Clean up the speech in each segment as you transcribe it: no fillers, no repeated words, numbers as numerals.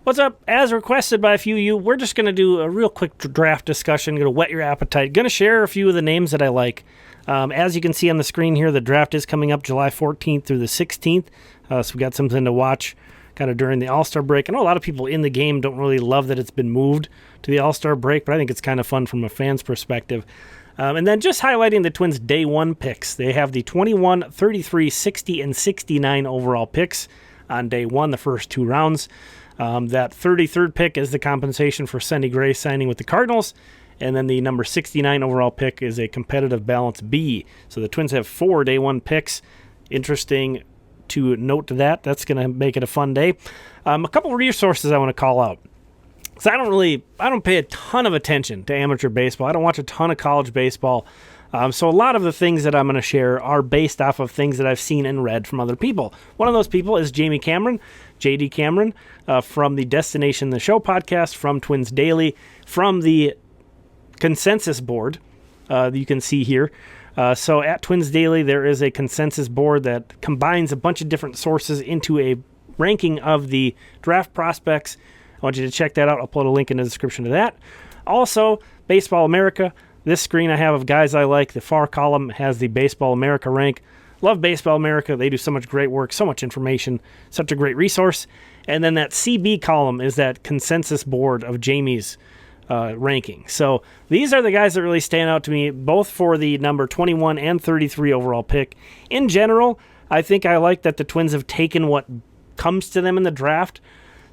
What's up? As requested by a few of you, we're just going to do a real quick draft discussion. Going to whet your appetite. Going to share a few of the names that I like. As you can see on the screen here, the draft is coming up July 14th through the 16th. So we got something to watch kind of during the All-Star break. I know a lot of people in the game don't really love that it's been moved to the All-Star break, but I think it's kind of fun from a fan's perspective. And then just highlighting the Twins' day one picks. They have the 21, 33, 60, and 69 overall picks on day one, the first two rounds. That 33rd pick is the compensation for Sonny Gray signing with the Cardinals. And then the number 69 overall pick is a competitive balance B. So the Twins have 4 day one picks. Interesting to note that. That's going to make it a fun day. A couple of resources I want to call out. So I don't pay a ton of attention to amateur baseball. I don't watch a ton of college baseball. So a lot of the things that I'm going to share are based off of things that I've seen and read from other people. One of those people is Jamie Cameron, JD Cameron, from the Destination the Show podcast, from Twins Daily, from the consensus board you can see here. So at Twins Daily, there is a consensus board that combines a bunch of different sources into a ranking of the draft prospects. I want you to check that out. I'll put a link in the description to that. Also, Baseball America. This screen I have of guys I like. The far column has the Baseball America rank. Love Baseball America. They do so much great work, so much information, such a great resource. And then that CB column is that consensus board of Jamie's ranking. So these are the guys that really stand out to me, both for the number 21 and 33 overall pick. In general, I think I like that the Twins have taken what comes to them in the draft.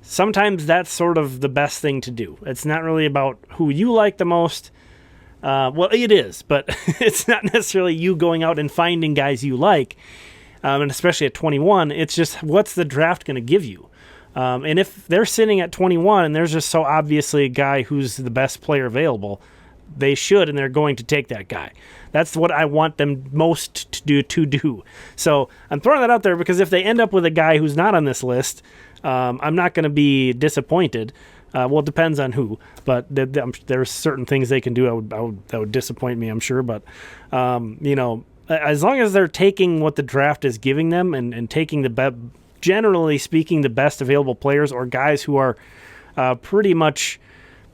Sometimes that's sort of the best thing to do. It's not really about who you like the most. Well, it is, but it's not necessarily you going out and finding guys you like, and especially at 21. It's just what's the draft going to give you? And if they're sitting at 21 and there's just so obviously a guy who's the best player available, they should and they're going to take that guy. That's what I want them most to do. So I'm throwing that out there because if they end up with a guy who's not on this list, I'm not going to be disappointed. Well, it depends on who, but there's certain things they can do that would disappoint me, I'm sure. But, as long as they're taking what the draft is giving them and taking generally speaking, the best available players or guys who are pretty much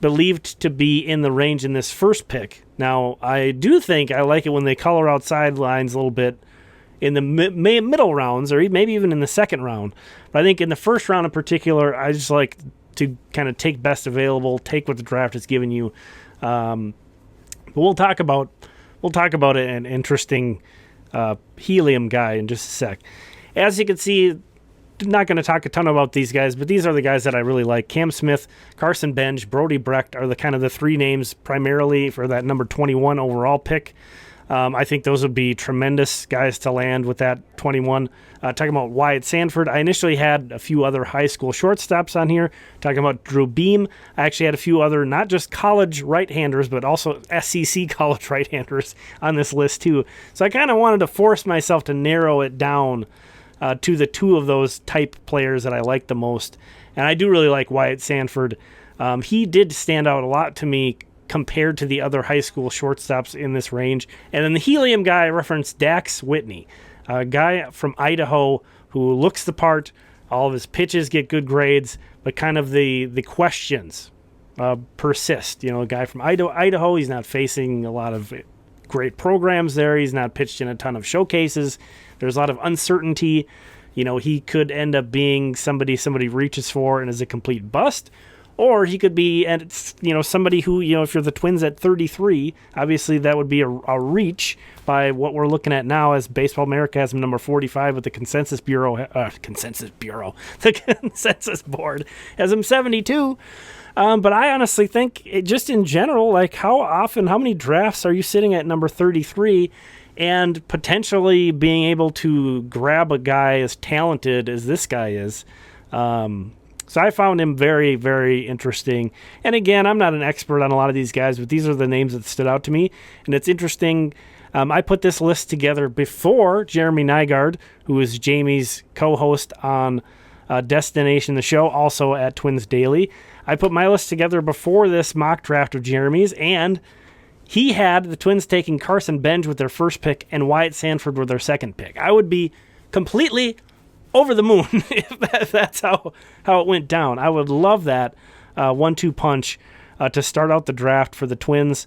believed to be in the range in this first pick. Now, I do think I like it when they color outside lines a little bit in the middle rounds or maybe even in the second round. But I think in the first round in particular, I just like to kind of take best available, take what the draft has given you. But we'll talk about an interesting helium guy in just a sec. As you can see, not going to talk a ton about these guys, but these are the guys that I really like. Cam Smith, Carson Bench, Brody Brecht are the kind of the three names primarily for that number 21 overall pick. I think those would be tremendous guys to land with that 21. Talking about Wyatt Sanford, I initially had a few other high school shortstops on here. Talking about Drew Beam, I actually had a few other, not just college right-handers, but also SEC college right-handers on this list too. So I kind of wanted to force myself to narrow it down to the two of those type players that I like the most. And I do really like Wyatt Sanford. He did stand out a lot to me compared to the other high school shortstops in this range. And then the helium guy, I referenced Dax Whitney, a guy from Idaho who looks the part. All of his pitches get good grades, but kind of the questions persist. A guy from Idaho, he's not facing a lot of great programs there. He's not pitched in a ton of showcases. There's a lot of uncertainty. He could end up being somebody reaches for and is a complete bust. Or he could be, somebody who, if you're the Twins at 33, obviously that would be a reach by what we're looking at now as Baseball America has him number 45 with the Consensus Bureau, the Consensus Board has him 72. But I honestly think, just in general, like how many drafts are you sitting at number 33 and potentially being able to grab a guy as talented as this guy is? So I found him very, very interesting. And again, I'm not an expert on a lot of these guys, but these are the names that stood out to me. And it's interesting. I put this list together before Jeremy Nygaard, who is Jamie's co-host on Destination the Show, also at Twins Daily. I put my list together before this mock draft of Jeremy's, and he had the Twins taking Carson Bench with their first pick and Wyatt Sanford with their second pick. I would be completely over the moon if that's how it went down. I would love that 1-2 punch to start out the draft for the Twins.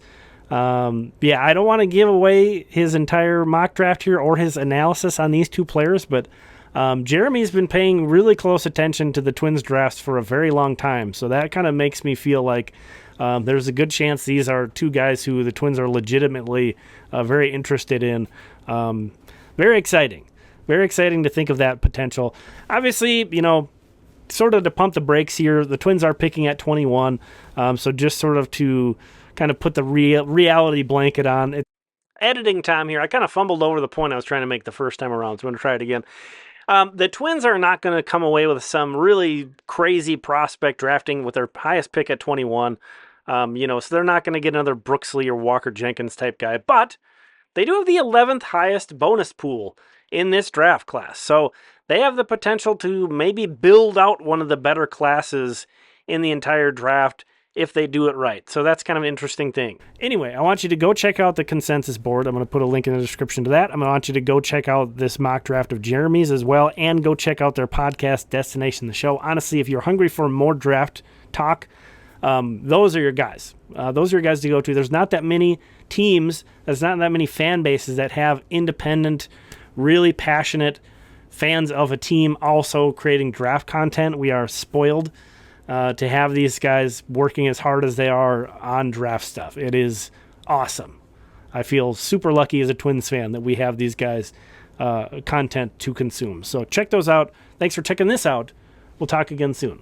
I don't want to give away his entire mock draft here or his analysis on these two players, but Jeremy's been paying really close attention to the Twins drafts for a very long time, so that kind of makes me feel like there's a good chance these are two guys who the Twins are legitimately very interested in. Very exciting. Very exciting to think of that potential. Obviously, sort of to pump the brakes here, the Twins are picking at 21, so just sort of to kind of put the reality blanket on. Editing time here. I kind of fumbled over the point I was trying to make the first time around, so I'm going to try it again. The Twins are not going to come away with some really crazy prospect drafting with their highest pick at 21. So they're not going to get another Brooksley or Walker Jenkins type guy, but they do have the 11th highest bonus pool in this draft class. So they have the potential to maybe build out one of the better classes in the entire draft if they do it right. So that's kind of an interesting thing. Anyway, I want you to go check out the consensus board. I'm going to put a link in the description to that. I'm going to want you to go check out this mock draft of Jeremy's as well, and go check out their podcast, Destination the Show. Honestly, if you're hungry for more draft talk, those are your guys. Those are your guys to go to. There's not that many teams, there's not that many fan bases that have independent, really passionate fans of a team also creating draft content. We are spoiled to have these guys working as hard as they are on draft stuff. It is awesome. I feel super lucky as a Twins fan that we have these guys content to consume. So check those out. Thanks for checking this out. We'll talk again soon.